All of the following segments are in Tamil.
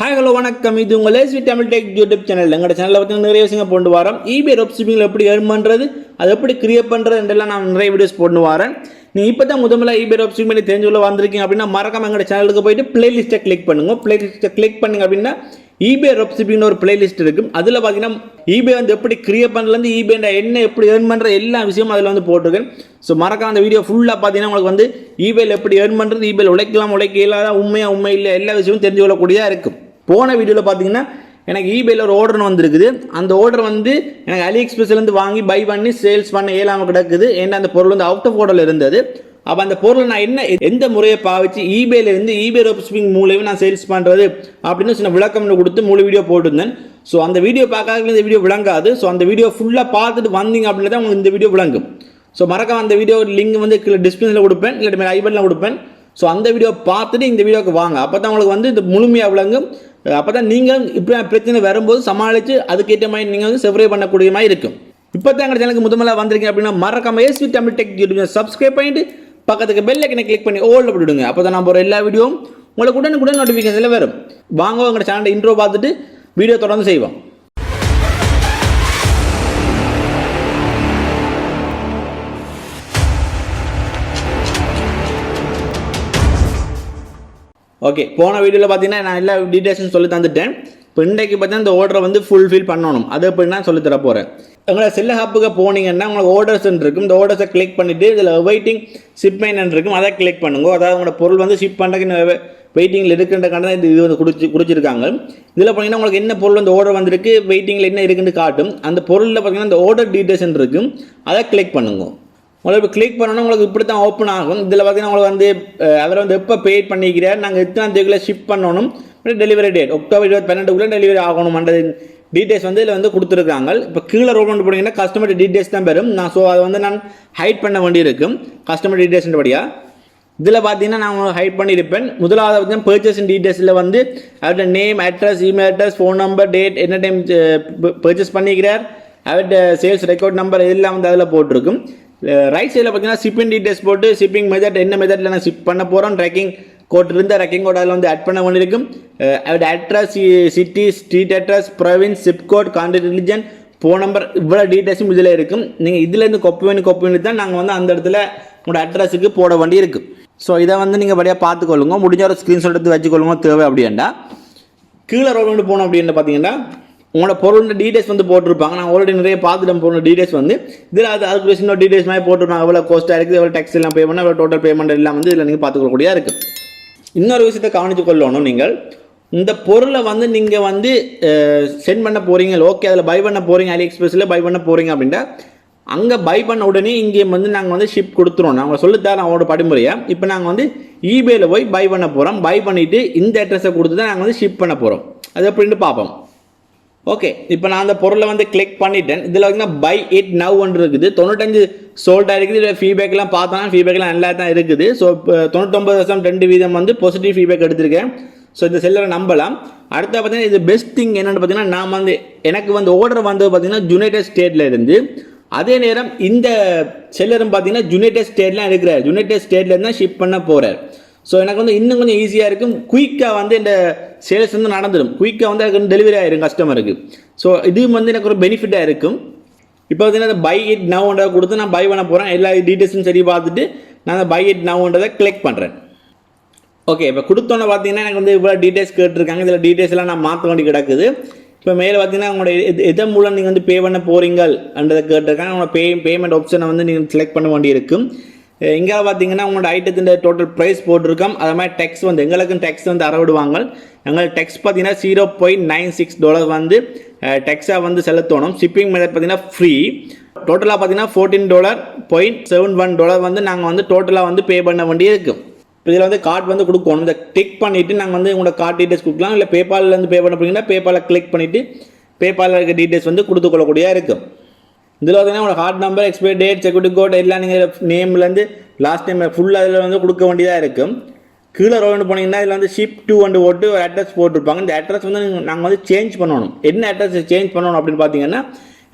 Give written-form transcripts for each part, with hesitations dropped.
Hi, hello, வணக்கம். இது உங்கள் SV Tamil tech YouTube channel. எங்களோட சேனலில் பார்த்தீங்கன்னா நிறைய விஷயங்கள் போட்டு வரேன். eBay Dropshipping எப்படி earn பண்ணுறது, அதை எப்படி கிரியேட் பண்ணுறது என்றெல்லாம் நான் நிறைய வீடியோஸ் போட்டு வரேன். நீ இப்போ தான் முதல்ல eBay Dropshipping பண்ணி தெரிஞ்சுள்ள வந்திருக்கீங்க அப்படின்னா மறக்காம எங்களோட சேனலுக்கு போயிட்டு பிளேலிஸ்ட்டை கிளிக் பண்ணுங்க. பிளேலிஸ்ட்டை கிளிக் பண்ணிங்க அப்படின்னா eBay Dropshipping ஒரு பிளேலிஸ்ட் இருக்கும். அதில் பார்த்தீங்கன்னா eBay வந்து எப்படி கிரியேட் பண்ணுறது, eBay என்ன எப்படி earn பண்ணுற எல்லா விஷயமும் அதில் வந்து போட்டிருக்கேன். ஸோ மறக்காம அந்த வீடியோ ஃபுல்லாக பார்த்தீங்கன்னா உங்களுக்கு வந்து eBayல எப்படி earn பண்ணுறது, eBayல உழைக்கலாம் உழைக்கலாத உண்மை இல்லை எல்லா விஷயமும் தெரிஞ்சு கொள்ளக்கூடியதாக இருக்கும். போன வீடியோவில் பார்த்தீங்கன்னா எனக்கு eBayல ஒரு ஆர்டர் வந்திருக்குது. அந்த ஆர்டர் வந்து எனக்கு AliExpressலேருந்து வாங்கி பை பண்ணி சேல்ஸ் பண்ண இயலாமல் கிடக்குது. ஏன்னா அந்த பொருள் வந்து அவுட் ஆஃப் ஆர்டரில் இருந்தது. அப்போ அந்த பொருளை நான் எந்த முறையை பாவிச்சு eBayலேருந்து eBay Dropshipping மூலமே நான் சேல்ஸ் பண்ணுறது அப்படின்னு சின்ன விளக்கம் கொடுத்து முழு வீடியோ போட்டிருந்தேன். ஸோ அந்த வீடியோ பார்க்காத இந்த வீடியோ விளங்காது. ஸோ அந்த வீடியோ ஃபுல்லாக பார்த்துட்டு வந்தீங்க அப்படின்னு தான் உங்களுக்கு இந்த வீடியோ விளங்கும். ஸோ மறக்காம அந்த வீடியோ லிங்க் வந்து டிஸ்கிரிப்ஷனில் கொடுப்பேன், இல்லாட்டி ஐ பட்டனில் கொடுப்பேன். ஸோ அந்த வீடியோ பார்த்துட்டு இந்த வீடியோக்கு வாங்க. அப்போ தான் உங்களுக்கு வந்து இது முழுமையாக விளங்கும். அப்போ தான் நீங்கள் இப்படி பிரச்சனை வரும்போது சமாளித்து அதுக்கேற்ற மாதிரி நீங்கள் வந்து செவரே பண்ணக்கூடிய மாதிரி இருக்கும். இப்போ தான் எங்கள் சேனலுக்கு முதல்ல வந்திருக்கீங்க அப்படின்னா மறக்காம SV Tamil tech YouTube subscribe பண்ணிட்டு பக்கத்துக்கு பெல் ஐக்கனை கிளிக் பண்ணி ஓல்ல போட்டுடுங்க. அப்போ தான் நான் போகிற எல்லா வீடியோவும் உங்களுக்கு உடனுக்குடன் நோட்டிஃபிகேஷனில் வரும். வாங்க எங்களோட சேனல் இன்ட்ரோ பார்த்துட்டு வீடியோ தொடர்ந்து செய்வோம். ஓகே, போன வீடியோவில் பார்த்தீங்கன்னா நான் எல்லா டீட்டெயில்ஸும் சொல்லி தந்துட்டேன். இப்போ இன்றைக்கு பார்த்தீங்கன்னா இந்த ஆர்டரை வந்து ஃபுல்ஃபில் பண்ணணும். அதை எப்படி நான் சொல்லித்தர போகிறேன். உங்களை செல்ல ஹாப்புக்கு போனீங்கன்னா உங்களுக்கு ஆர்டர்ஸ் இருக்கும். இந்த ஆர்டர்ஸை கிளிக் பண்ணிவிட்டு இதில் வெயிட்டிங் ஷிப்மெண்ட் இருக்கும், அதை கிளிக் பண்ணுங்க. அதாவது உங்களோட பொருள் வந்து ஷிப் பண்ணுறதுக்கு வெயிட்டிங்கில் இருக்குன்றக்கான இது வந்து கொடுத்துருக்காங்க. இதில் பார்த்தீங்கன்னா உங்களுக்கு என்ன பொருள் வந்து ஆர்டர் வந்திருக்கு, வெயிட்டிங்கில் என்ன இருக்குன்னு காட்டும். அந்த பொருளில் பார்த்தீங்கன்னா இந்த ஆர்டர் டீட்டெயில்ஸ் இருக்கும், அதை கிளிக் பண்ணுங்க. உங்களுக்கு இப்போ கிளிக் பண்ணோன்னா உங்களுக்கு இப்படி தான் ஓப்பன் ஆகும். இதில் பார்த்தீங்கன்னா உங்களுக்கு வந்து அவரை வந்து எப்போ பெய்ட் பண்ணிக்கிறார், நாங்கள் எத்தனை தேதிக்குள்ளே ஷிப் பண்ணணும், டெலிவரி டேட் அக்டோபர் 12 டெலிவரி ஆகணும்ன்றது டீட்டெயில்ஸ் வந்து இதில் வந்து கொடுத்துருக்காங்க. இப்போ கீழே ரோல் பண்ணி போனீங்கன்னா கஸ்டமர் டீட்டெயில்ஸ் தான் பெறும். ஸோ அதை வந்து நான் ஹைட் பண்ண வேண்டியிருக்கும் கஸ்டமர் டீட்டெயில்ஸ்ன்றபடியாக. இதில் பார்த்தீங்கன்னா நான் உங்களுக்கு ஹைட் பண்ணியிருப்பேன். முதலாவது பார்த்தீங்கன்னா பர்ச்சேஸிங் டீட்டெயில்ஸில் வந்து அவர்கிட்ட name, address, email address, phone number, date, என்ன டைம் பர்ச்சேஸ் பண்ணிக்கிறார், அவர்கிட்ட சேல்ஸ் ரெக்கார்ட் நம்பர் இதெல்லாம் வந்து அதில் போட்டிருக்கும். ரைட் சைடில் பார்த்தீங்கன்னா ஷிப்பிங் டீட்டெயில்ஸ் போட்டு ஷிப்பிங் மெத்தட் என்ன மெத்தடில் நான் ஷிப் பண்ண போகிறோம், ட்ராக்கிங் கோட் இருந்தால் ட்ராக்கிங் கோட் அதில் வந்து ஆட் பண்ண வேண்டியிருக்கும். அவரோட address, city, street address, province, zip code, contact religion, phone number, இவ்வளோ டீட்டெயில்ஸும் இதில் இருக்கும். நீங்கள் இதுலேருந்து கொப்பி பண்ணி தான் நாங்கள் வந்து அந்த இடத்துல உங்களோட அட்ரஸுக்கு போட வேண்டி இருக்கும். ஸோ இதை வந்து நீங்கள் வழியாக பார்த்துக்கொள்ளுங்க. முடிஞ்ச ஒரு ஸ்க்ரீன்ஷாட் எடுத்து வச்சுக்கொள்ளுங்க தேவை அப்படின்னா. கீழே ரோல் பண்ணி போனோம் அப்படின்னு பார்த்தீங்கன்னா உங்களோட பொருளோட டீட்டெயில்ஸ் வந்து போட்டிருப்பாங்க. நான் ஆல்ரெடி நிறைய பார்த்துட்டேன் பொருள் டீட்டெயில்ஸ் வந்து இதில் அதுக்கு சின்ன டீட்டெயில்ஸ் மாதிரி போட்டிருப்பாங்க. எவ்வளோ காஸ்ட்டாக இருக்குது, எவ்வளோ டேக்ஸ் எல்லாம் பே பண்ணால் எவ்வளோ டோட்டல் பேமெண்ட் எல்லாம் வந்து இதில் நீங்கள் பார்த்துக்கொள்ளக்கூடியதாக இருக்குது. இன்னொரு விஷயத்தை கவனித்து கொள்ளணும். நீங்கள் இந்த பொருளை வந்து நீங்கள் வந்து சென்ட் பண்ண போகிறீங்க, ஓகே அதில் பை பண்ண போகிறீங்க, AliExpressல பை பண்ண போகிறீங்க அப்படின்னா அங்கே பை பண்ண உடனே இங்கே வந்து நாங்கள் வந்து ஷிப் கொடுத்துருவோம். நாங்கள் சொல்லித்தரோம் அவங்களோட படிமுறையாக. இப்போ நாங்கள் வந்து eBayல போய் பை பண்ண போகிறோம். பை பண்ணிவிட்டு இந்த அட்ரஸை கொடுத்து தான் நாங்கள் வந்து ஷிப் பண்ண போகிறோம். அது எப்படின்னு பார்ப்போம். ஓகே, இப்போ நான் அந்த பொருளை வந்து கிளிக் பண்ணிட்டேன். இதில் பார்த்தீங்கன்னா பை இட் நவ் ஒன்று இருக்குது. 95 சோல்டாக இருக்குது. இதில் ஃபீட்பேக்லாம் பார்த்தோன்னா ஃபீட்பேக்லாம் நல்லா தான் இருக்குது. ஸோ 99.2% வந்து பாசிட்டிவ் ஃபீட்பேக் எடுத்திருக்கேன். ஸோ இந்த செல்லரை நம்பலாம். அடுத்த பார்த்தீங்கன்னா இது பெஸ்ட் திங் என்னென்னு பார்த்தீங்கன்னா நான் வந்து எனக்கு வந்து ஆர்டர் வந்தது பார்த்தீங்கன்னா யுனைடெட் ஸ்டேட்டில் இருந்து. அதே நேரம் இந்த செல்லரும் பார்த்தீங்கன்னா யுனைடெட் ஸ்டேட்லாம் இருக்கிறார். யுனைடெட் ஸ்டேட்லேருந்து தான் ஷிப் பண்ண போகிறார். ஸோ எனக்கு வந்து இன்னும் கொஞ்சம் ஈஸியாக இருக்கும். குயிக்காக வந்து இந்த சேல்ஸ் வந்து நடந்துடும். குயிக்காக வந்து அதுக்கு டெலிவரி ஆகிடும் கஸ்டமருக்கு. ஸோ இது வந்து எனக்கு ஒரு பெனிஃபிட்டாக இருக்கும். இப்போ பார்த்தீங்கன்னா பை இட் நவ்ன்றதை கொடுத்து நான் பை பண்ண போகிறேன். எல்லா டீட்டெயில்ஸும் சரி பார்த்துட்டு நான் அந்த பை இட் நவ்ன்றதை கிளிக் பண்ணுறேன். ஓகே, இப்போ கொடுத்தோன்னே பார்த்தீங்கன்னா எனக்கு வந்து இவ்வளோ டீட்டெயில்ஸ் கேட்டிருக்காங்க. இதில் டீட்டெயில்ஸ் எல்லாம் நான் மாற்ற வேண்டி கிடக்குது. இப்போ மேலே பார்த்தீங்கன்னா உங்களோட எதன் மூலம் நீங்கள் வந்து பே பண்ண போகிறீங்கன்றதை கேட்டிருக்காங்க. உங்களோட பேமெண்ட் ஆப்ஷனை வந்து நீங்கள் செலக்ட் பண்ண வேண்டி இருக்கும். இங்கே பார்த்தீங்கன்னா உங்களோட ஐட்டத்தின் டோட்டல் ப்ரைஸ் போட்டிருக்கோம். அது மாதிரி டேக்ஸ் வந்து எங்களுக்கும் டேக்ஸ் வந்து அறவிடுவாங்க. எங்களுக்கு டேக்ஸ் பார்த்தீங்கன்னா $0.96 வந்து டேக்ஸாக வந்து செலுத்தணும். ஷிப்பிங் மெத்தட் பார்த்தீங்கன்னா ஃப்ரீ. டோட்டலாக பார்த்தீங்கன்னா $14.71 வந்து நாங்கள் வந்து டோட்டலாக வந்து பே பண்ண வேண்டிய இருக்கும். இப்போ இதில் வந்து கார்டு வந்து கொடுக்கணும். இந்த கிளிக் பண்ணிவிட்டு நாங்கள் வந்து உங்களோட கார்டு டீட்டெயில்ஸ் கொடுக்கலாம். இல்லை பேபால்லேருந்து பே பண்ண போகிறீங்கன்னா பேபாலை கிளிக் பண்ணிவிட்டு பேபாலில் இருக்க டீட்டெயில்ஸ் வந்து கொடுத்துக்கொள்ளக்கூடியதாக இருக்கும். இதில் பார்த்தீங்கன்னா உங்களோட card number, expiry date, security code எல்லாம் நீங்கள் நேம்லேருந்து லாஸ்ட் டைம் ஃபுல்லாக இதில் வந்து கொடுக்க வேண்டியதாக இருக்கும். கீழே ரோல் போனீங்கன்னா இதில் வந்து ஷிப் டு வந்து போட்டு ஒரு அட்ரஸ் போட்டிருப்பாங்க. இந்த அட்ரஸ் வந்து நாங்கள் வந்து சேஞ்ச் பண்ணணும். என்ன அட்ரஸ் சேஞ்ச் பண்ணணும் அப்படின்னு பார்த்தீங்கன்னா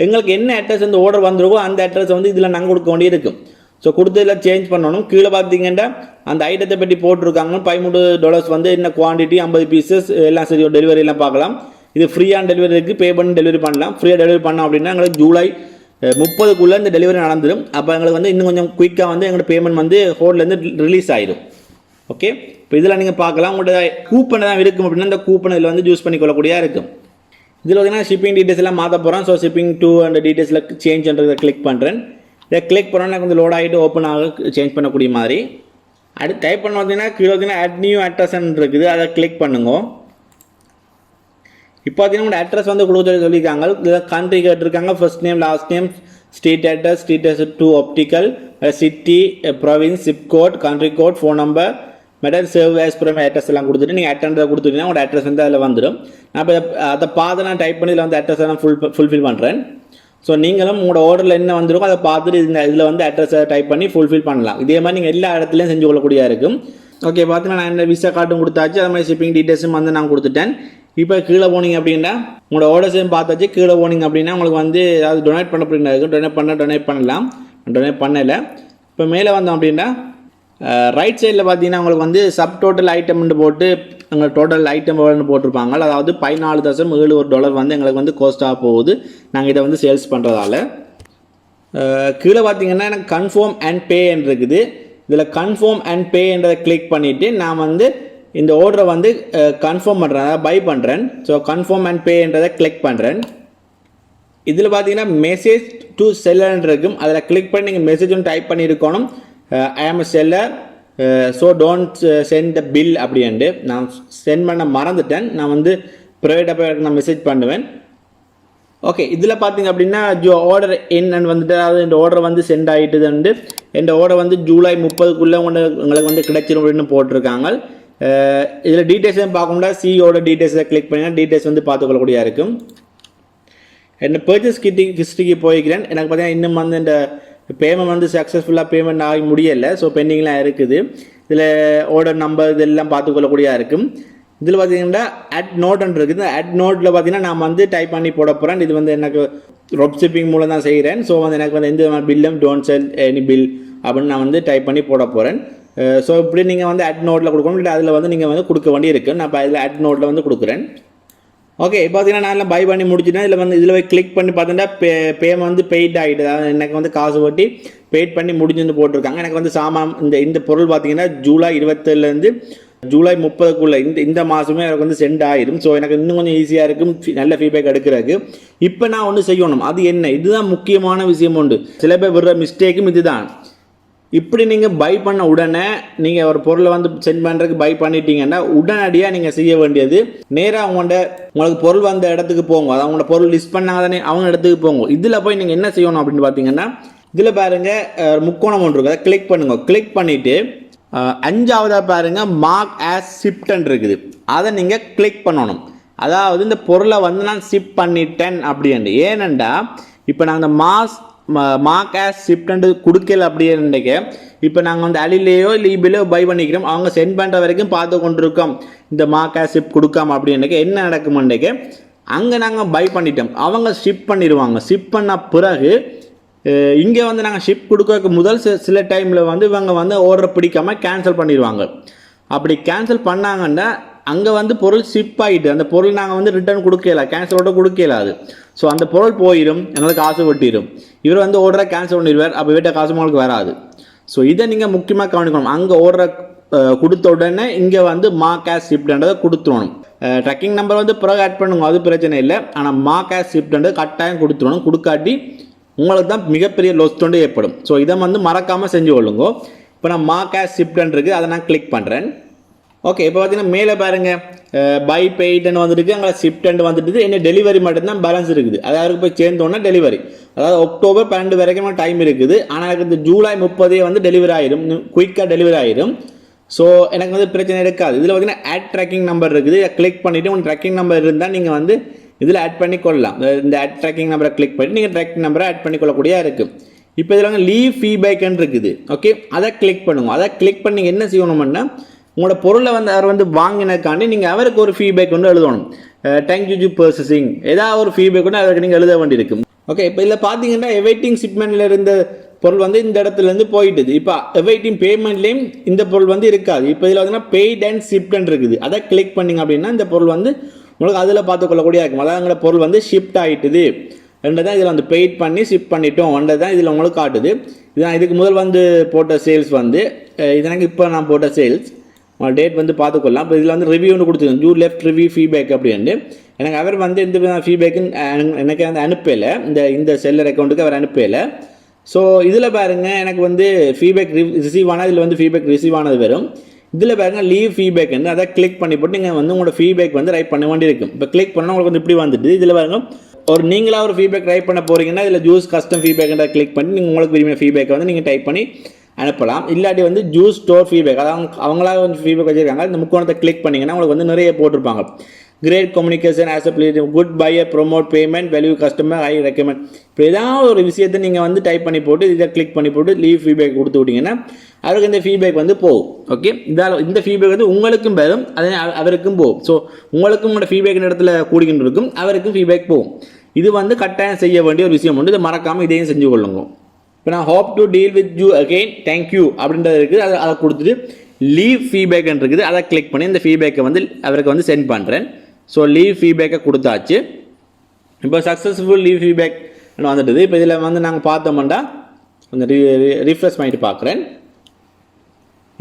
எங்களுக்கு என்ன அட்ரஸ் வந்து ஆர்டர் வந்துருக்கோ அந்த அட்ரஸ் வந்து இதில் நாங்கள் கொடுக்க வேண்டியது இருக்கும். ஸோ கொடுத்ததில் சேஞ்ச் பண்ணணும். கீழே பார்த்தீங்கன்னா அந்த ஐட்டத்தை பற்றி போட்டிருக்காங்க. $13 வந்து என்ன குவான்டிட்டி 50 பீசஸ் எல்லாம் சரி டெலிவரிலாம் பார்க்கலாம். இது ஃப்ரீயான டெலிவரி இருக்குது, பே பண்ணி டெலிவரி பண்ணலாம். ஃப்ரீயாக டெலிவரி பண்ணோம் அப்படின்னா எங்களுக்கு ஜூலை 30க்குள்ளே இந்த டெலிவரி நடந்துடும். அப்போ எங்களுக்கு வந்து இன்னும் கொஞ்சம் குயிக்காக வந்து எங்களோட பேமெண்ட் வந்து ஹோல்லேருந்து ரிலீஸ் ஆகிடும். ஓகே, இப்போ இதில் நீங்கள் பார்க்கலாம் உங்களோட கூப்பன் தான் இருக்கும் அப்படின்னா இந்த கூப்பன் இதில் வந்து யூஸ் பண்ணிக்கொள்ளக்கூடியதாக இருக்கும். இதில் பார்த்தீங்கன்னா ஷிப்பிங் டீட்டெயில்ஸ் எல்லாம் மாற்ற போகிறோம். ஸோ ஷிப்பிங் டூ அந்த டீட்டெயில்ஸில் சேஞ்ச் பண்ணுறதை கிளிக் பண்ணுறேன். இதை கிளிக் பண்ணோன்னா கொஞ்சம் லோட் ஆகிட்டு ஓப்பன் ஆக சேஞ்ச் பண்ணக்கூடிய மாதிரி. அடுத்து டைப் பண்ண பார்த்தீங்கன்னா கீழே பார்த்தீங்கன்னா அட் நியூ அட்ரஸ்ன்னு இருக்குது, அதை கிளிக் பண்ணுங்க. இப்போ பார்த்தீங்கன்னா உங்களோட அட்ரஸ் வந்து கொடுக்க சொல்லியிருக்காங்க. இதில் கண்ட்ரி கேட்டிருக்காங்க, first name last name, street address two optional, city, province, zip code, country code, phone number, மெட்டர் சேவ் ஆஸ் பர் அட்ரஸ் எல்லாம் கொடுத்துட்டு நீங்கள் அட்டெண்டரை கொடுத்துட்டீங்கன்னா உங்களோட அட்ரஸ் வந்து அதில் வந்துடும். நான் இப்போ அதை பார்த்து நான் டைப் பண்ணி இதில் வந்து அட்ரஸ் நான் ஃபுல்ஃபில் பண்ணுறேன். ஸோ நீங்களும் உங்களோட ஆர்டரில் என்ன வந்துருக்கோ அதை பார்த்துட்டு இதில் வந்து அட்ரஸை டைப் பண்ணி ஃபுல்ஃபில் பண்ணலாம். இதே மாதிரி நீங்கள் எல்லா இடத்துலையும் செஞ்சு கொள்ளக்கூடியதாக இருக்கும். ஓகே, பார்த்தீங்கன்னா நான் என்ன விசா கார்டும் கொடுத்தாச்சு, அது மாதிரி ஷிப்பிங் டீட்டெயில்ஸும் வந்து நான் கொடுத்துட்டேன். இப்போ கீழே போனீங்க அப்படின்னா உங்களோட ஆர்டர்ஸையும் பார்த்தாச்சு. கீழே போனீங்க அப்படின்னா உங்களுக்கு வந்து ஏதாவது டொனேட் பண்ண அப்படின்னா இருக்கும். டொனேட் பண்ணலாம். டொனேட் பண்ணலை. இப்போ மேலே வந்தோம் அப்படின்னா ரைட் சைடில் பார்த்தீங்கன்னா உங்களுக்கு வந்து சப் டோட்டல் ஐட்டம்னு போட்டு எங்கள் டோட்டல் ஐட்டம் எவ்வளோன்னு போட்டிருப்பாங்க. அதாவது $14.71 வந்து எங்களுக்கு வந்து கோஸ்ட்டாக போகுது நாங்கள் இதை வந்து சேல்ஸ் பண்ணுறதால. கீழே பார்த்தீங்கன்னா எனக்கு கன்ஃபார்ம் அண்ட் பே இருக்குது. இதில் கன்ஃபார்ம் அண்ட் பே என்றதை கிளிக் பண்ணிவிட்டு நான் வந்து இந்த ஆர்டரை வந்து கன்ஃபார்ம் பண்ணுறேன், அதாவது பை பண்ணுறேன். ஸோ கன்ஃபார்ம் அண்ட் பே என்றதை கிளிக் பண்ணுறேன். இதில் பார்த்தீங்கன்னா மெசேஜ் டு செல்லர் இருக்கும், அதில் கிளிக் பண்ணி நீங்கள் மெசேஜ் ஒன்று டைப் பண்ணியிருக்கணும். I am a seller, so don't send the bill அப்படின்ட்டு நான் சென்ட் பண்ண மறந்துட்டேன். நான் வந்து ப்ரைவேட்டாக நான் மெசேஜ் பண்ணுவேன். ஓகே, இதில் பார்த்தீங்க அப்படின்னா ஆர்டர் என்னன்னு வந்துட்டு அதாவது இந்த ஆர்டர் வந்து சென்ட் ஆகிட்டுதுண்டு. இந்த ஆர்டர் வந்து ஜூலை 30க்குள்ளே உங்களுக்கு வந்து கிடைச்சிடும் அப்படின்னு போட்டிருக்காங்க. இதில் டீட்டெயில்ஸையும் பார்க்க முடியாது. சிஓட டீட்டெயில்ஸை கிளிக் பண்ணிங்கன்னா டீட்டெயில்ஸ் வந்து பார்த்துக்கொள்ளக்கூடிய இருக்கும். என்ன பர்ச்சேஸ் ஹிஸ்ட்ரிக்கு போய்க்கிறேன். எனக்கு பார்த்தீங்கன்னா இன்னும் வந்து இந்த பேமெண்ட் வந்து சக்ஸஸ்ஃபுல்லாக பேமெண்ட் ஆகி முடியலை. ஸோ பெண்டிங்லாம் இருக்குது. இதில் ஆர்டர் நம்பர் இதெல்லாம் பார்த்துக்கொள்ளக்கூடியதாக இருக்கும். இதில் பார்த்தீங்கன்னா அட் நோட்னு இருக்குது. அட் நோட்டில் பார்த்தீங்கன்னா நான் வந்து டைப் பண்ணி போட போகிறேன். இது வந்து எனக்கு ட்ராப்ஷிப்பிங் மூலம் தான் செய்கிறேன். ஸோ வந்து எனக்கு வந்து எந்த பில்லும் டோன்ட் செல் எனி பில் அப்படின்னு நான் வந்து டைப் பண்ணி போட போகிறேன். ஸோ இப்படி நீங்கள் வந்து அட் நோட்டில் கொடுக்கணும், இல்லை அதில் வந்து நீங்கள் வந்து கொடுக்க வேண்டி இருக்குது. நான் இப்போ அதில் அட் நோட்டில் வந்து கொடுக்குறேன். ஓகே, பார்த்தீங்கன்னா நான் எல்லாம் பை பண்ணி முடிச்சுட்டேன். இதில் போய் கிளிக் பண்ணி பார்த்தீங்கன்னா பேமெண்ட் வந்து பெய்ட் ஆகிட்டு, அதாவது எனக்கு வந்து காசு ஓட்டி பெய்ட் பண்ணி முடிஞ்சுன்னு போட்டிருக்காங்க. எனக்கு வந்து சாமான் இந்த பொருள் பார்த்தீங்கன்னா ஜூலை 27லேருந்து ஜூலை 30க்குள்ளே இந்த மாதமே எனக்கு வந்து சென்ட் ஆகிடும். ஸோ எனக்கு இன்னும் கொஞ்சம் ஈஸியாக இருக்கும் நல்ல ஃபீட்பேக் எடுக்கிறதுக்கு. இப்போ நான் ஒன்று செய்யணும், அது என்ன, இதுதான் முக்கியமான விஷயம் உண்டு. சில பேர் விடுற மிஸ்டேக்கும் இதுதான். இப்படி நீங்கள் பை பண்ண உடனே நீங்கள் ஒரு பொருளை வந்து சென்ட் பண்ணுறதுக்கு பை பண்ணிட்டீங்கன்னா உடனடியாக நீங்கள் செய்ய வேண்டியது நேராக உங்களுக்கு பொருள் வந்த இடத்துக்கு போங்க. அதாவது அவங்களோட பொருள் லிஸ்ட் பண்ணாங்க தானே அவங்க இடத்துக்கு போங்க. இதில் போய் நீங்கள் என்ன செய்யணும் அப்படின்னு பார்த்தீங்கன்னா இதில் பாருங்கள் முக்கோணம் ஒன்று இருக்குது, அதை கிளிக் பண்ணுங்க. கிளிக் பண்ணிவிட்டு 5ஆவதாக பாருங்கள் மார்க் ஆஸ் ஷிப்ட்ன்னு இருக்குது, அதை நீங்கள் கிளிக் பண்ணணும். அதாவது இந்த பொருளை வந்து நான் ஷிப் பண்ணிட்டேன் அப்படின்ட்டு. ஏனெண்டா இப்போ நான் அந்த மார்க் ஆஸ் ஷிப்ட்ன்ட்டு கொடுக்கல அப்படின்னுக்க இப்போ நாங்கள் வந்து அலிலேயோ இல்லை ஈபேலையோ பை பண்ணிக்கிறோம். அவங்க சென்ட் பண்ணுற வரைக்கும் பார்த்து கொண்டிருக்கோம் இந்த மார்க் ஆஸ் ஷிப் கொடுக்காம அப்படின்னுக்க என்ன நடக்கும்னுக்க அங்கே நாங்கள் பை பண்ணிட்டோம், அவங்க ஷிப் பண்ணிடுவாங்க. ஷிப் பண்ண பிறகு இங்கே வந்து நாங்கள் ஷிப் கொடுக்க முதல் சில டைமில் வந்து இவங்க வந்து ஆர்டர் பிடிக்காமல் கேன்சல் பண்ணிடுவாங்க. அப்படி கேன்சல் பண்ணாங்கன்னா அங்கே வந்து பொருள் ஷிப் ஆகிட்டு அந்த பொருள் நாங்கள் வந்து ரிட்டர்ன் கொடுக்கல, கேன்சலோட கொடுக்கல. அது ஸோ அந்த பொருள் போயிடும், எங்களுக்கு காசு வெட்டிடும். இவர் வந்து ஆர்டரை கேன்சல் பண்ணிடுவார், அப்போ வீட்டை காசு உங்களுக்கு வராது. ஸோ இதை நீங்கள் முக்கியமாக கவனிக்கணும். அங்கே ஆர்டரை கொடுத்த உடனே இங்கே வந்து மார்க் ஆஸ் ஷிப்ட்ன்றதை கொடுத்துடணும். ட்ராக்கிங் நம்பர் வந்து பிறகு ஆட் பண்ணுங்க, அது பிரச்சனை இல்லை. ஆனால் மார்க் ஆஸ் ஷிப்ட்ன்றது கட்டாயம் கொடுத்துடணும். கொடுக்காட்டி உங்களுக்கு தான் மிகப்பெரிய லொஸ் தொண்டு ஏற்படும். ஸோ இதை வந்து மறக்காமல் செஞ்சு கொள்ளுங்க. இப்போ நான் மார்க் ஆஸ் ஷிப்ட்ன்னு இருக்குது, அதை நான் கிளிக் பண்ணுறேன். ஓகே, இப்போ பார்த்தீங்கன்னா மேலே பாருங்கள் பை பெய்டுன்னு வந்துருக்கு, அங்கே ஷிப்ட்ன்னு வந்துட்டு என்ன டெலிவரி மட்டும்தான் பேலன்ஸ் இருக்குது. அதாவது போய் சேர்ந்தோன்னா டெலிவரி, அதாவது அக்டோபர் 12 வரைக்கும் டைம் இருக்குது. ஆனால் எனக்கு இந்த ஜூலை 30 வந்து டெலிவரி ஆகிடும், குயிக்காக டெலிவரி ஆகிடும். ஸோ எனக்கு வந்து பிரச்சனை இருக்காது. இதில் பார்த்தீங்கன்னா ஆட் ட்ராக்கிங் நம்பர் இருக்குது, இதை கிளிக் பண்ணிவிட்டு உங்களுக்கு ட்ராக்கிங் நம்பர் இருந்தால் நீங்கள் வந்து இதில் ஆட் பண்ணி கொள்ளலாம். இந்த ஆட் ட்ராக்கிங் நம்பரை கிளிக் பண்ணி நீங்கள் ட்ராக்கிங் நம்பரை ஆட் பண்ணி கொள்ளக்கூடியதாக இருக்குது. இப்போ இதில் வந்து லீவ் ஃபீட்பேக்னு இருக்குது. ஓகே, அதை கிளிக் பண்ணுங்க. அதை கிளிக் பண்ணி நீங்கள் என்ன செய்யணும்னா உங்களோட பொருளை வந்து அவர் வந்து வாங்கினக்காண்டி நீங்கள் அவருக்கு ஒரு ஃபீட்பேக் வந்து எழுதணும். தேங்க்யூ பர்சஸிங் ஏதாவது ஒரு ஃபீட்பேக் வந்து அவருக்கு நீங்கள் எழுத வேண்டியிருக்கும். ஓகே, இப்போ இதில் பார்த்தீங்கன்னா எவைட்டிங் ஷிப்மெண்ட்டில் இருந்த பொருள் வந்து இந்த இடத்துல இருந்து போயிட்டுது. இப்போ awaiting பேமெண்ட்லேயும் இந்த பொருள் வந்து இருக்காது. இப்போ இதில் பார்த்தீங்கன்னா பெய்ட் அண்ட் ஷிப்ட்னு இருக்குது. அதை கிளிக் பண்ணிங்க அப்படின்னா இந்த பொருள் வந்து உங்களுக்கு அதில் பார்த்துக்கொள்ளக்கூடிய இருக்கும். அதான் பொருள் வந்து ஷிஃப்ட் ஆகிட்டுது தான் இதில் வந்து பெய்ட் பண்ணி ஷிப் பண்ணிட்டோம் தான் இதில் உங்களுக்கு காட்டுது. இதுதான் இதுக்கு முதல் வந்து போட்ட சேல்ஸ் வந்து இதனாக்கு இப்போ நான் போட்ட சேல்ஸ் டேட் வந்து பார்த்துக்கொள்ளலாம். இப்போ இதில் வந்து ரிவ்யூ ஒன்று கொடுத்துருக்கேன், யூ லெஃப்ட் ரிவ்யூ ஃபீட்பேக் அப்படின்ட்டு. எனக்கு அவர் வந்து எந்த விதமான ஃபீட்பேக்குன்னு எனக்கு வந்து அனுப்பலை, இந்த செல்லர் அக்கௌண்ட்டுக்கு அவர் அனுப்பலை. ஸோ இதில் பாருங்கள் எனக்கு வந்து ஃபீட்பேக் ரிசீவ் ஆனால் இதில் வந்து ஃபீட்பேக் ரிசீவ் ஆனது வரும். இதில் பாருங்கள் லீவ் ஃபீட்பேக்னு அதை கிளிக் பண்ணி போட்டு நீங்கள் வந்து உங்களோட ஃபீட்பேக் வந்து ரைட் பண்ண வேண்டி இருக்கும். இப்போ கிளிக் பண்ணால் உங்களுக்கு வந்து இப்படி வந்துட்டு இதில் பாருங்கள் நீங்களாக ஒரு ஃபீட்பேக் ரைட் பண்ண போகிறீங்கன்னா இதில் ஜூஸ் கஸ்டம் ஃபீட்பேக் கிளிக் பண்ணி நீங்கள் உங்களுக்கு விரும்பின ஃபீட்பேக்கை வந்து நீங்கள் டைப் பண்ணி அனுப்பலாம். இல்லாட்டி வந்து ஜூஸ் ஸ்டோர் ஃபீட்பேக், அதாவது அவங்களாக வந்து ஃபீட்பேக் வச்சுருக்காங்க. இந்த முக்கோணத்தை கிளிக் பண்ணிங்கன்னா உங்களுக்கு வந்து நிறைய போட்டிருப்பாங்க. Great communication, acceptability, good buyer, promote, payment, value customer, I recommend. இப்போ ஏதாவது ஒரு விஷயத்தை நீங்கள் வந்து டைப் பண்ணி போட்டு இதை கிளிக் பண்ணி போட்டு லீவ் ஃபீட்பேக் கொடுத்து விட்டிங்கன்னா அவருக்கு இந்த ஃபீட்பேக் வந்து போகும். ஓகே, இந்த ஃபீட்பேக் வந்து உங்களுக்கும் பெறும், அதே அவருக்கும் போகும். ஸோ உங்களுக்கும் உங்களோட ஃபீட்பேக் இடத்துல கூடிக்கிட்டு இருக்கும், அவருக்கும் ஃபீட்பேக் போகும். இது வந்து கட்டாயம் செய்ய வேண்டிய ஒரு விஷயம் உண்டு. இதை மறக்காமல் இதையும் செஞ்சு கொள்ளுங்க. இப்போ நான் hope to deal with you again, thank you அப்படின்றது இருக்குது. அதை கொடுத்துட்டு லீவ் ஃபீட்பேக்னு இருக்குது. அதை கிளிக் பண்ணி இந்த ஃபீட்பேக்கை வந்து அவருக்கு வந்து சென்ட் பண்ணுறேன். ஸோ லீவ் ஃபீட்பேக்கை கொடுத்தாச்சு. இப்போ சக்ஸஸ்ஃபுல் லீவ் ஃபீட்பேக் வந்துட்டுது. இப்போ இதில் வந்து நாங்கள் பார்த்தோம்னா கொஞ்சம் ரீஃப்ரெஷ் பண்ணிட்டு பார்க்குறேன்.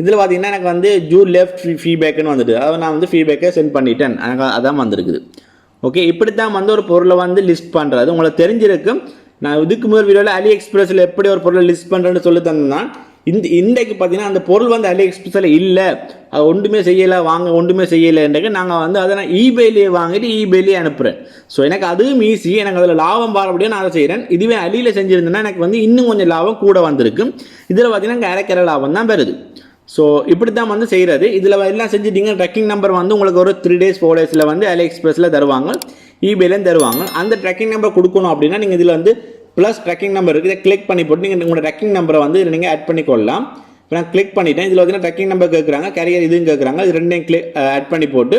இதில் பார்த்தீங்கன்னா எனக்கு வந்து யூ லெஃப்ட் ஃபீட்பேக்குன்னு வந்துட்டு, அதை நான் வந்து ஃபீட்பேக்கை சென்ட் பண்ணிட்டேன். எனக்கு அதான் வந்திருக்குது. ஓகே, இப்படித்தான் வந்து ஒரு பொருளை வந்து லிஸ்ட் பண்ணுறது உங்களுக்கு தெரிஞ்சிருக்கும். நான் இதுக்கு முதல் வீடியோவில் அலி எக்ஸ்பிரஸில் எப்படி ஒரு பொருளை லிஸ்ட் பண்ணுறேன்னு சொல்லி தந்தேன். இன்றைக்கு பார்த்தீங்கன்னா அந்த பொருள் வந்து அலி எக்ஸ்பிரஸில் இல்லை, அது ஒன்றுமே செய்யலை, ஒன்றுமே செய்யலைன்றக்கு நாங்கள் வந்து அதை நான் ஈபேலேயே வாங்கிட்டு ஈபேலேயே அனுப்புகிறேன். ஸோ எனக்கு அதுவும் ஈஸி, எனக்கு அதில் லாபம் பாரப்படியே நான் அதை செய்கிறேன். இதுவே அலியில் செஞ்சுருந்தேன்னா எனக்கு வந்து இன்னும் கொஞ்சம் லாபம் கூட வந்திருக்கு. இதில் பார்த்தீங்கன்னா எனக்கு அரைக்கிற லாபம் தான் வருது. ஸோ இப்படி தான் வந்து செய்கிறது. இதில் எல்லாம் செஞ்சுட்டிங்க. ட்ரெக்கிங் நம்பர் வந்து உங்களுக்கு ஒரு 3 days 4 days வந்து அலி எக்ஸ்பிரஸில் தருவாங்க, ஈபேலையும் தருவாங்க. அந்த ட்ரெக்கிங் நம்பர் கொடுக்கணும் அப்படின்னா நீங்கள் இதில் வந்து ப்ளஸ் ட்ரெக்கிங் நம்பர் இருக்குது, இதை கிளிக் பண்ணி போட்டு நீங்கள் உங்களோட ட்ரெக்கிங் நம்பரை வந்து இதில் நீங்கள் ஆட் பண்ணிக்கொள்ளலாம். இப்போ நான் கிளிக் பண்ணிட்டேன். இதில் பார்த்தீங்கன்னா ட்ரெக்கிங் நம்பர் கேட்குறாங்க, கேரியர் இதுவும் கேட்குறாங்க. இது ரெண்டையும் ஆட் பண்ணி போட்டு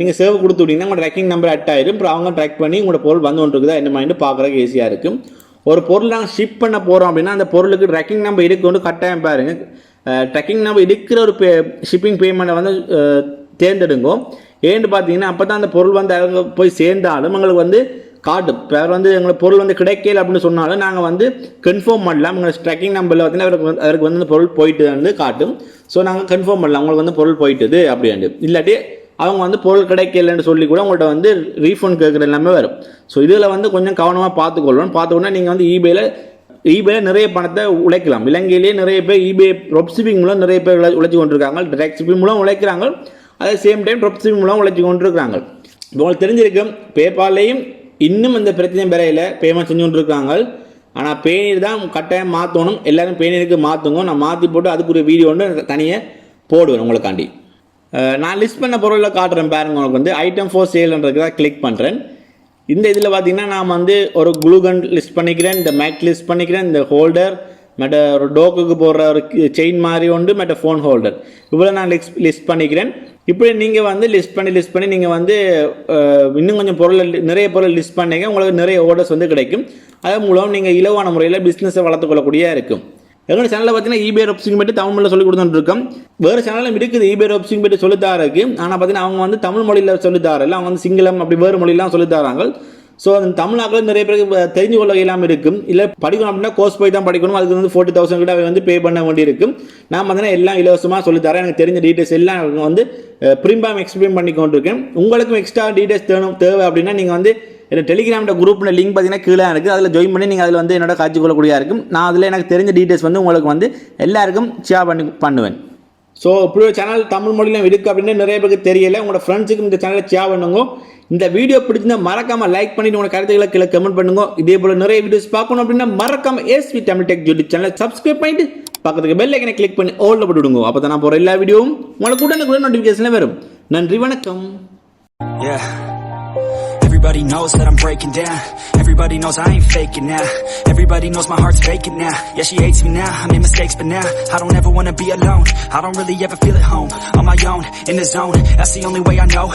நீங்கள் சேவ் கொடுத்து விட்டிங்கன்னா உங்களோட ட்ரெக்கிங் நம்பர் ஆட் ஆயிடும். அப்புறம் அவங்க ட்ராக் பண்ணி உங்களோட பொருள் வந்து ஒன்று இருக்குதா என்ன மைண்டு பார்க்குறதுக்கு ஈஸியாக இருக்கும். ஒரு பொருள் நாங்கள் ஷிப் பண்ண போகிறோம் அப்படின்னா அந்த பொருளுக்கு ட்ரெக்கிங் நம்பர் இருக்கு வந்து கட்டாயம் பாருங்கள். ட்ரெக்கிங் நம்பர் இருக்கிற ஒரு ஷிப்பிங் பேமெண்ட்டை வந்து தேர்ந்தெடுங்க. ஏன்னு பார்த்தீங்கன்னா அப்போ தான் அந்த பொருள் வந்து அவங்க போய் சேர்ந்தாலும் எங்களுக்கு வந்து காட்டும். இப்போ வந்து எங்களுக்கு பொருள் வந்து கிடைக்கல அப்படின்னு சொன்னாலும் நாங்கள் வந்து கன்ஃபார்ம் பண்ணலாம். எங்கள் ட்ரெக்கிங் நம்பரில் பார்த்தீங்கன்னா அவருக்கு வந்து அந்த பொருள் போயிட்டு வந்து காட்டும். ஸோ நாங்கள் கன்ஃபார்ம் பண்ணலாம் உங்களுக்கு வந்து பொருள் போயிட்டுது அப்படின்ட்டு. இல்லாட்டி அவங்க வந்து பொருள் கிடைக்கலன்னு சொல்லி கூட உங்கள்கிட்ட வந்து ரீஃபண்ட் கேட்குற எல்லாமே வரும். ஸோ இதில் வந்து கொஞ்சம் கவனமாக பார்த்துக்கொள்ளணும். நீங்கள் வந்து ஈபேல நிறைய பணத்தை உழைக்கலாம். இலங்கையிலேயே நிறைய பேர் ஈபே ட்ராப்ஷிப்பிங் மூலம் நிறைய பேர் உழைச்சி கொண்டிருக்காங்க. டைரக்ட் ஷிப்பிங் மூலம் உழைக்கிறாங்க, அதே சேம் டைம் ட்ராப்ஷிப்பிங் மூலம் உழைச்சி கொண்டிருக்காங்க. உங்களுக்கு தெரிஞ்சிருக்கும் பேபாலையும் இன்னும் இந்த பிரச்சனை பெறையில் பேமெண்ட் செஞ்சு கொண்டிருக்காங்க. ஆனால் பேனீர் தான் கட்டாயம் மாற்றணும். எல்லாரும் பேனீருக்கு மாற்றுங்க. நான் மாற்றி போட்டு அதுக்குரிய வீடியோ ஒன்று தனியாக போடுவேன் உங்களுக்காண்டி. நான் லிஸ்ட் பண்ண பொருளில் காட்டுறேன் பாருங்க. உங்களுக்கு வந்து ஐட்டம் ஃபார் சேல்ன்றதுக்கு தான் கிளிக் பண்ணுறேன். இந்த இதில் பார்த்தீங்கன்னா நான் வந்து ஒரு குளூகன் லிஸ்ட் பண்ணிக்கிறேன், இந்த மேட் லிஸ்ட் பண்ணிக்கிறேன், இந்த ஹோல்டர் மற்ற ஒரு டோக்குக்கு போடுற ஒரு செயின் மாதிரி உண்டு, மற்ற ஃபோன் ஹோல்டர் இவ்வளோ நான் லிஸ்ட் பண்ணிக்கிறேன். இப்படி நீங்கள் வந்து லிஸ்ட் பண்ணி நீங்கள் வந்து இன்னும் கொஞ்சம் நிறைய பொருள் லிஸ்ட் பண்ணிங்க, உங்களுக்கு நிறைய ஆர்டர்ஸ் வந்து கிடைக்கும். அதன் மூலம் நீங்கள் இலவான முறையில் பிஸ்னஸை வளர்த்துக்கொள்ளக்கூடிய இருக்கும். எங்களோட சேனலில் பார்த்தீங்கன்னா eBay Dropshipping பற்றி தமிழ் மொழியில் சொல்லி கொடுத்துருக்கோம். வேறு சேனலும் இருக்குது eBay Dropshipping பற்றி சொல்லித்தாருக்கு. ஆனால் பார்த்தீங்கன்னா அவங்க வந்து தமிழ் மொழியில் சொல்லித்தாரில்ல, அவங்க வந்து சிங்களம் அப்படி வேறு மொழியெல்லாம் சொல்லித்தாராங்க. ஸோ அந்த தமிழ்நாட்டில் நிறைய பேருக்கு தெரிஞ்சு கொள்ள இல்லாமல் இருக்கும். இல்லை படிக்கணும் அப்படின்னா கோர்ஸ் போய் தான் படிக்கணும். அதுக்கு வந்து 40,000 கிட்ட வந்து பே பண்ண வேண்டி இருக்கும். நான் பார்த்தீங்கன்னா எல்லாம் இலவசமாக சொல்லித்தரேன். எனக்கு தெரிஞ்ச டீட்டெயில்ஸ் எல்லாம் வந்து ப்ரிம்பாம் எக்ஸ்பிளைன் பண்ணி கொண்டிருக்கேன். உங்களுக்கும் எக்ஸ்ட்ரா டீட்டெயில்ஸ் தேவை அப்படின்னா நீங்கள் வந்து டெலிகிராம் குரூப்ல லிங்க் பார்த்தீங்கன்னா கீழே இருக்குது, அதில் ஜாயின் பண்ணி நீங்கள் அதில் வந்து என்னோட காட்சி கொள்ளக்கூடியதாக இருக்கும். நான் அதில் எனக்கு தெரிஞ்ச டீட்டெயில்ஸ் வந்து உங்களுக்கு வந்து எல்லாருக்கும் ஷேர் பண்ணுவேன். ஸோ இப்படி ஒரு சேனல் தமிழ் மொழியில் இருக்குது அப்படின்னு நிறைய பேருக்கு தெரியல. உங்களோட ஃப்ரெண்ட்ஸுக்கு இந்த சேனலை ஷேர் பண்ணுங்க. இந்த வீடியோ பிடிச்சிருந்தா மறக்காம லைக் பண்ணிட்டு உங்களோட கருத்துக்களை கீழே கமெண்ட் பண்ணுங்க. இதே போல நிறைய வீடியோஸ் பார்க்கணும் அப்படின்னா மறக்காம எஸ்வி தமிழ் டெக் யூடியூப் சேனலை சப்ஸ்கிரைப் பண்ணிட்டு பக்கத்துக்கு பெல் ஐக்கனை கிளிக் பண்ணி ஆல்ல போட்டு விடுங்க. அப்போ தான் நான் போகிற எல்லா வீடியோவும் உங்களுக்கு கூட நோட்டிஃபிகேஷன் வரும். நன்றி, வணக்கம். Everybody knows that I'm breaking down. Everybody knows I ain't faking now. Everybody knows my heart's faking now. Yeah, she hates me now. I made mistakes, but now I don't ever wanna be alone. I don't really ever feel at home. On my own, in the zone. That's the only way I know.